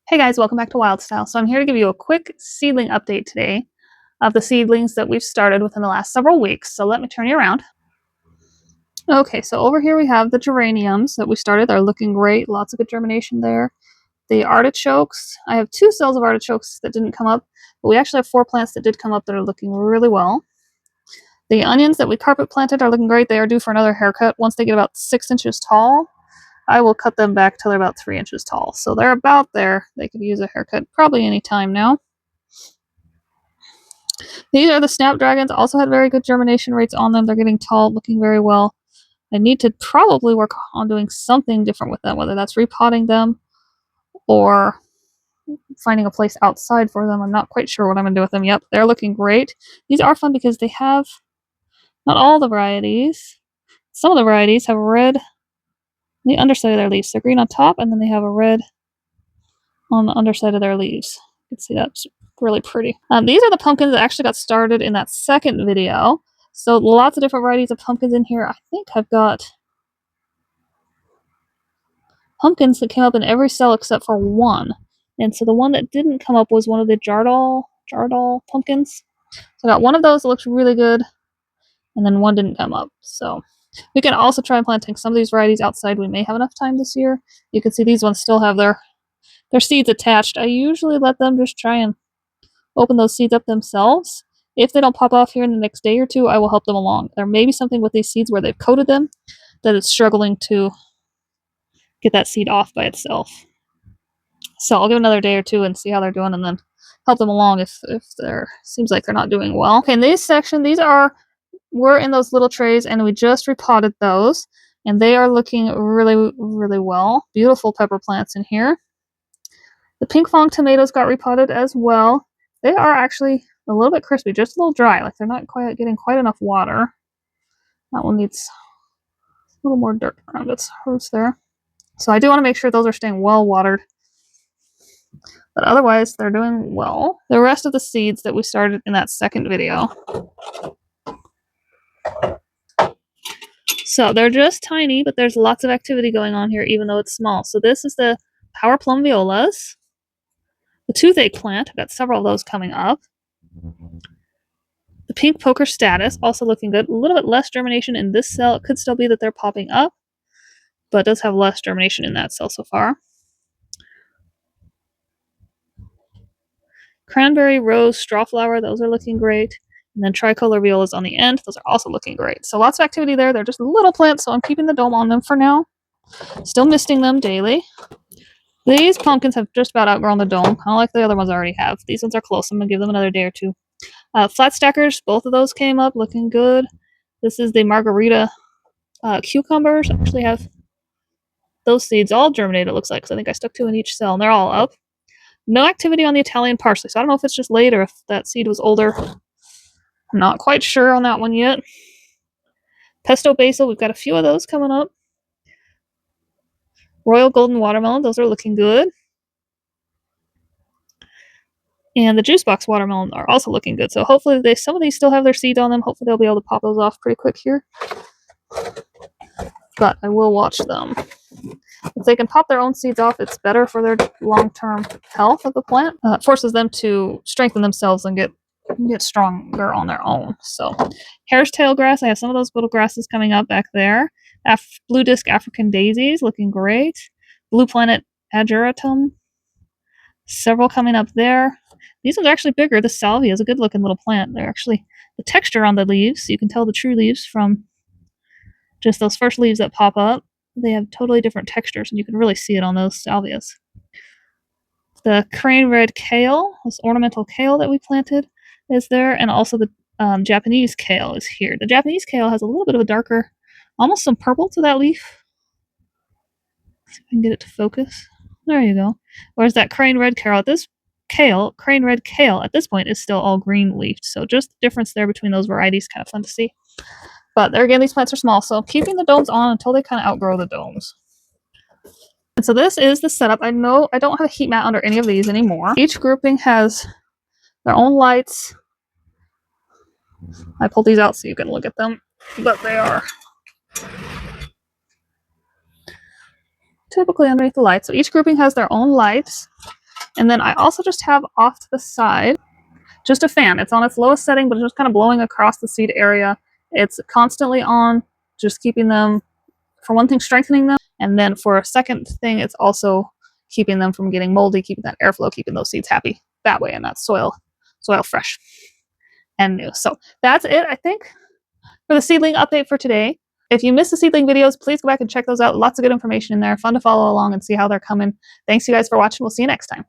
Hey guys, welcome back to Wild Style. So I'm here to give you a quick seedling update today of the seedlings that we've started within the last several weeks. So let me turn you around. Okay, so over here we have the geraniums that we started. They're looking great. Lots of good germination there. The artichokes, I have 2 cells of artichokes that didn't come up, but we actually have 4 plants that did come up that are looking really well. The onions that we carpet planted are looking great. They are due for another haircut. Once they get about 6 inches tall, I will cut them back till they're about 3 inches tall. So they're about there. They could use a haircut probably any time now. These are the snapdragons. Also had very good germination rates on them. They're getting tall, looking very well. I need to probably work on doing something different with them, whether that's repotting them or finding a place outside for them. I'm not quite sure what I'm going to do with them yet. They're looking great. These are fun because they have, not all the varieties, some of the varieties have red on the underside of their leaves. They're green on top, and then they have a red on the underside of their leaves. You can see that's really pretty. These are the pumpkins that actually got started in that second video. So lots of different varieties of pumpkins in here. I think I've got pumpkins that came up in every cell except for one. And so the one that didn't come up was one of the Jardal pumpkins. So I got one of those that looks really good, and then one didn't come up. So we can also try planting some of these varieties outside. We may have enough time this year. You can see these ones still have their seeds attached. I usually let them just try and open those seeds up themselves. If they don't pop off here in the next day or two, I will help them along. There may be something with these seeds where they've coated them that it's struggling to get that seed off by itself. So I'll give another day or two and see how they're doing, and then help them along if they're seems like they're not doing well. Okay, in this section, we're in those little trays, and we just repotted those, and they are looking really, really well. Beautiful pepper plants in here. The pink fong tomatoes got repotted as well. They are actually a little bit crispy, just a little dry, like they're not quite getting quite enough water. That one needs a little more dirt around its roots there. So I do want to make sure those are staying well watered. But otherwise, they're doing well. The rest of the seeds that we started in that second video. So they're just tiny, but there's lots of activity going on here, even though it's small. So this is the power plum violas. The toothache plant, I've got several of those coming up. The pink poker status, also looking good. A little bit less germination in this cell. It could still be that they're popping up, but it does have less germination in that cell so far. Cranberry, rose, strawflower, those are looking great. And then tricolor violas on the end. Those are also looking great. So lots of activity there. They're just little plants, so I'm keeping the dome on them for now. Still misting them daily. These pumpkins have just about outgrown the dome, kind of like the other ones already have. These ones are close. I'm going to give them another day or two. Flat stackers, both of those came up looking good. This is the margarita cucumbers. I actually have those seeds all germinated, it looks like, because I think I stuck 2 in each cell, and they're all up. No activity on the Italian parsley, so I don't know if it's just late or if that seed was older. I'm not quite sure on that one yet. Pesto basil, we've got a few of those coming up. Royal golden watermelon, those are looking good. And the juice box watermelon are also looking good. So hopefully some of these still have their seeds on them. Hopefully they'll be able to pop those off pretty quick here. But I will watch them. If they can pop their own seeds off, it's better for their long-term health of the plant. It forces them to strengthen themselves and get stronger on their own. So hare's tail grass, I have some of those little grasses coming up back there. Blue disc African daisies looking great. Blue planet ageratum, several coming up there. These ones are actually bigger. The salvia is a good looking little plant. They're actually, the texture on the leaves, you can tell the true leaves from just those first leaves that pop up. They have totally different textures, and you can really see it on those salvias. The crane red kale, this ornamental kale that we planted, is there, and also the Japanese kale is here. The Japanese kale has a little bit of a darker, almost some purple to that leaf. Let's see if I can get it to focus. There you go. Whereas that crane red kale, crane red kale at this point is still all green leafed. So just the difference there between those varieties, kind of fun to see. But there again, these plants are small, so keeping the domes on until they kind of outgrow the domes. And so this is the setup. I know I don't have a heat mat under any of these anymore. Each grouping has their own lights. I pulled these out so you can look at them, but they are typically underneath the light. So each grouping has their own lights. And then I also just have off to the side just a fan. It's on its lowest setting, but it's just kind of blowing across the seed area. It's constantly on, just keeping them, for one thing, strengthening them. And then for a second thing, it's also keeping them from getting moldy, keeping that airflow, keeping those seeds happy that way, and that soil fresh and new. So that's it, I think, for the seedling update for today. If you missed the seedling videos, please go back and check those out. Lots of good information in there. Fun to follow along and see how they're coming. Thanks, you guys, for watching. We'll see you next time.